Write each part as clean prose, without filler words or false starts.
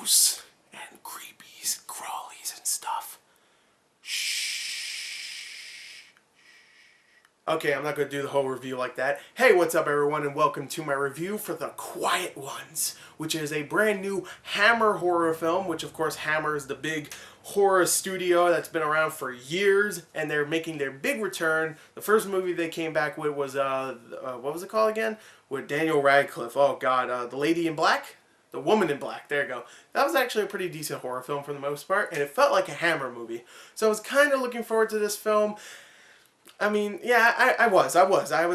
ghosts and creepies, crawlies and stuff. Okay, I'm not going to do the whole review like that. Hey, what's up everyone, and welcome to my review for The Quiet Ones, which is a brand new Hammer horror film, which of course Hammer is the big horror studio that's been around for years, and they're making their big return. The first movie they came back with was, what was it called again? With Daniel Radcliffe. Oh god, The Lady in Black? The Woman in Black, there you go. That was actually a pretty decent horror film for the most part, and it felt like a Hammer movie. So I was kind of looking forward to this film. I mean, yeah, I was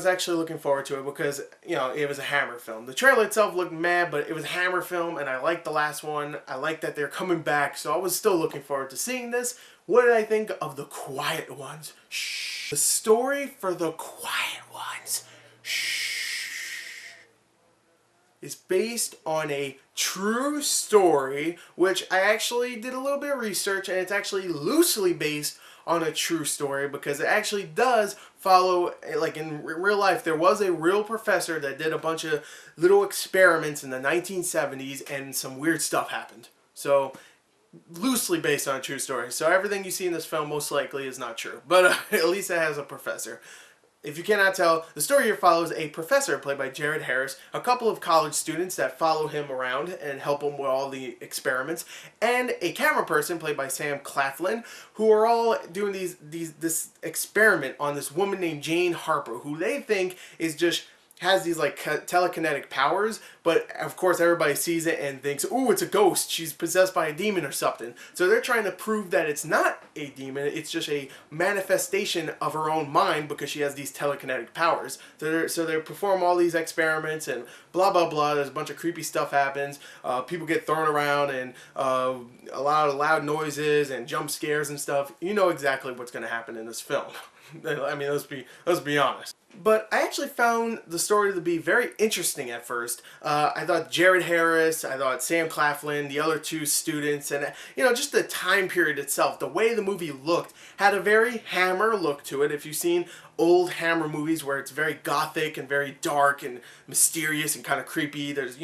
actually looking forward to it because, you know, it was a Hammer film. The trailer itself looked mad, but it was a Hammer film, and I liked the last one. I liked that they're coming back, so I was still looking forward to seeing this. What did I think of The Quiet Ones? Shh. The story for The Quiet Ones, is based on a true story, which I actually did a little bit of research, and it's actually loosely based on a true story because it actually does follow, like in real life, there was a real professor that did a bunch of little experiments in the 1970s and some weird stuff happened. So, loosely based on a true story. So everything you see in this film most likely is not true, but at least it has a professor. If you cannot tell, the story here follows a professor played by Jared Harris, a couple of college students that follow him around and help him with all the experiments, and a camera person played by Sam Claflin, who are all doing this experiment on this woman named Jane Harper, who they think is just has these like telekinetic powers, but of course everybody sees it and thinks, ooh, it's a ghost, she's possessed by a demon or something. So they're trying to prove that it's not a demon, it's just a manifestation of her own mind because she has these telekinetic powers. So they perform all these experiments and blah blah blah, there's a bunch of creepy stuff happens, people get thrown around and a lot of loud noises and jump scares and stuff. You know exactly what's going to happen in this film. I mean, let's be honest. But I actually found the story to be very interesting at first. I thought Jared Harris, I thought Sam Claflin, the other two students, and you know, just the time period itself, the way the movie looked, had a very Hammer look to it. If you've seen old Hammer movies where it's very gothic and very dark and mysterious and kind of creepy, there's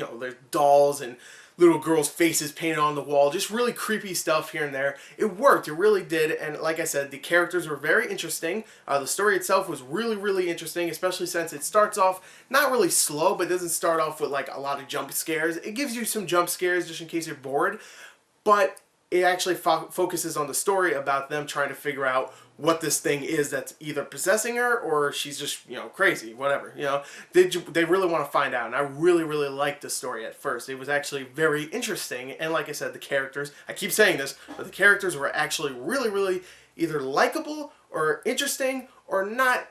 dolls and little girls' faces painted on the wall, just really creepy stuff here and there. It worked, it really did, and like I said, the characters were very interesting. The story itself was really interesting, especially since it starts off not really slow, but doesn't start off with like a lot of jump scares. It gives you some jump scares just in case you're bored, but it actually focuses on the story about them trying to figure out what this thing is that's either possessing her or she's just, you know, crazy, whatever, you know. They really want to find out, and I really liked the story at first. It was actually very interesting, and like I said, the characters, I keep saying this, but the characters were actually really either likable or interesting or not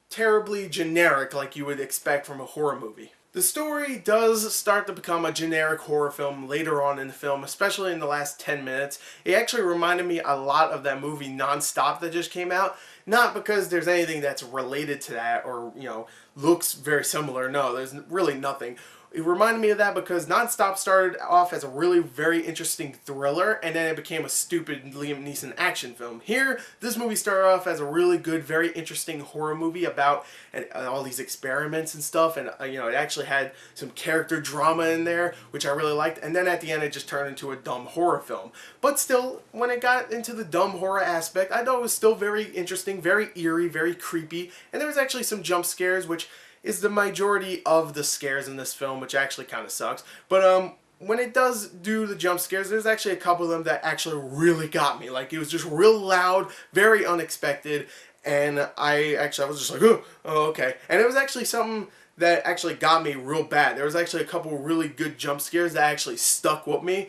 terribly generic like you would expect from a horror movie. The story does start to become a generic horror film later on in the film, especially in the last 10 minutes. It actually reminded me a lot of that movie Non-Stop that just came out. Not because there's anything that's related to that or, you know, looks very similar. No, there's really nothing. It reminded me of that because Non-Stop started off as a really very interesting thriller, and then it became a stupid Liam Neeson action film. Here, this movie started off as a really good, very interesting horror movie about all these experiments and stuff, and you know, it actually had some character drama in there, which I really liked, and then at the end it just turned into a dumb horror film. But still, when it got into the dumb horror aspect, I thought it was still very interesting, very eerie, very creepy, and there was actually some jump scares, which is the majority of the scares in this film, which actually kind of sucks. But when it does do the jump scares, there's actually a couple of them that actually really got me. Like, it was just real loud, very unexpected, and I was just like, oh, okay. And it was actually something that actually got me real bad. There was actually a couple of really good jump scares that actually stuck with me.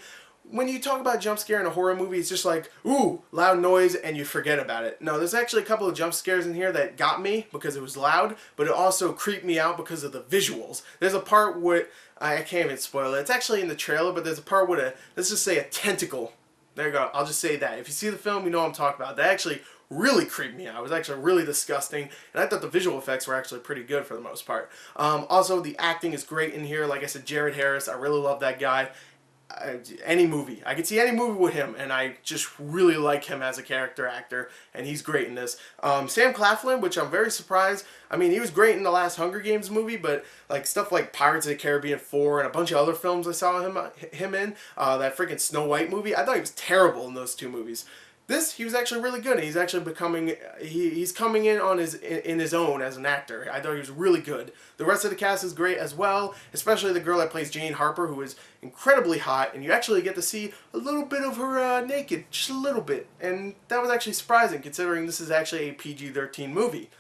When you talk about jump scare in a horror movie, it's just like, ooh, loud noise, and you forget about it. No, there's actually a couple of jump scares in here that got me because it was loud, but it also creeped me out because of the visuals. There's a part where, I can't even spoil it, it's actually in the trailer, but there's a part with let's just say a tentacle. There you go, I'll just say that. If you see the film, you know what I'm talking about. That actually really creeped me out. It was actually really disgusting, and I thought the visual effects were actually pretty good for the most part. Also, the acting is great in here. Like I said, Jared Harris, I really love that guy. any movie. I could see any movie with him, and I just really like him as a character actor, and he's great in this. Sam Claflin, which I'm very surprised. I mean, he was great in the last Hunger Games movie, but like stuff like Pirates of the Caribbean 4 and a bunch of other films I saw him in, that freaking Snow White movie, I thought he was terrible in those two movies. This, he was actually really good. He's actually becoming, he's coming in on in his own as an actor. I thought he was really good. The rest of the cast is great as well, especially the girl that plays Jane Harper, who is incredibly hot, and you actually get to see a little bit of her naked, just a little bit. And that was actually surprising, considering this is actually a PG-13 movie.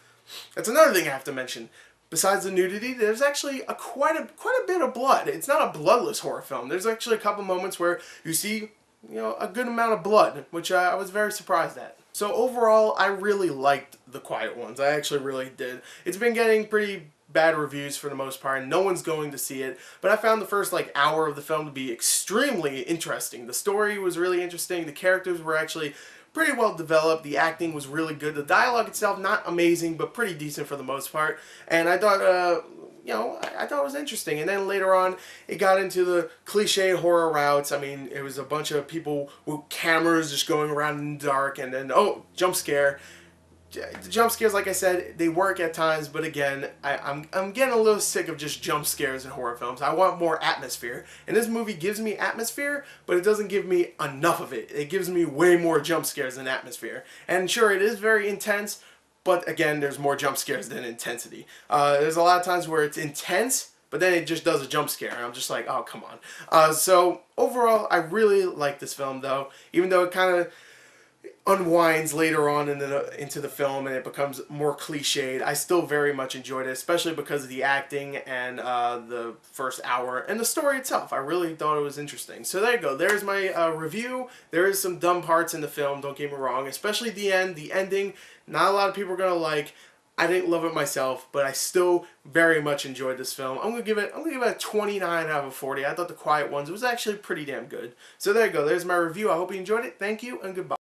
That's another thing I have to mention. Besides the nudity, there's actually quite a bit of blood. It's not a bloodless horror film. There's actually a couple moments where you see, you know, a good amount of blood, which I was very surprised at. So overall, I really liked The Quiet Ones. I actually really did. It's been getting pretty bad reviews for the most part, and no one's going to see it, but I found the first like hour of the film to be extremely interesting. The story was really interesting. The characters were actually pretty well developed. The acting was really good. The dialogue itself, not amazing, but pretty decent for the most part. And I thought, you know, I thought it was interesting. And then later on, it got into the cliche horror routes. I mean, it was a bunch of people with cameras just going around in the dark, and then, oh, jump scare. The jump scares, like I said, they work at times, but again, I'm getting a little sick of just jump scares in horror films. I want more atmosphere. And this movie gives me atmosphere, but it doesn't give me enough of it. It gives me way more jump scares than atmosphere. And sure, it is very intense, but again, there's more jump scares than intensity. There's a lot of times where it's intense, but then it just does a jump scare, and I'm just like, oh, come on. So overall, I really like this film, though, even though it kind of unwinds later on into the film and it becomes more cliched. I still very much enjoyed it, especially because of the acting and the first hour and the story itself. I really thought it was interesting. So there you go. There's my review. There is some dumb parts in the film, don't get me wrong, especially the end, the ending. Not a lot of people are going to like. I didn't love it myself, but I still very much enjoyed this film. I'm gonna give it a 29 out of 40. I thought The Quiet Ones was actually pretty damn good. So there you go. There's my review. I hope you enjoyed it. Thank you and goodbye.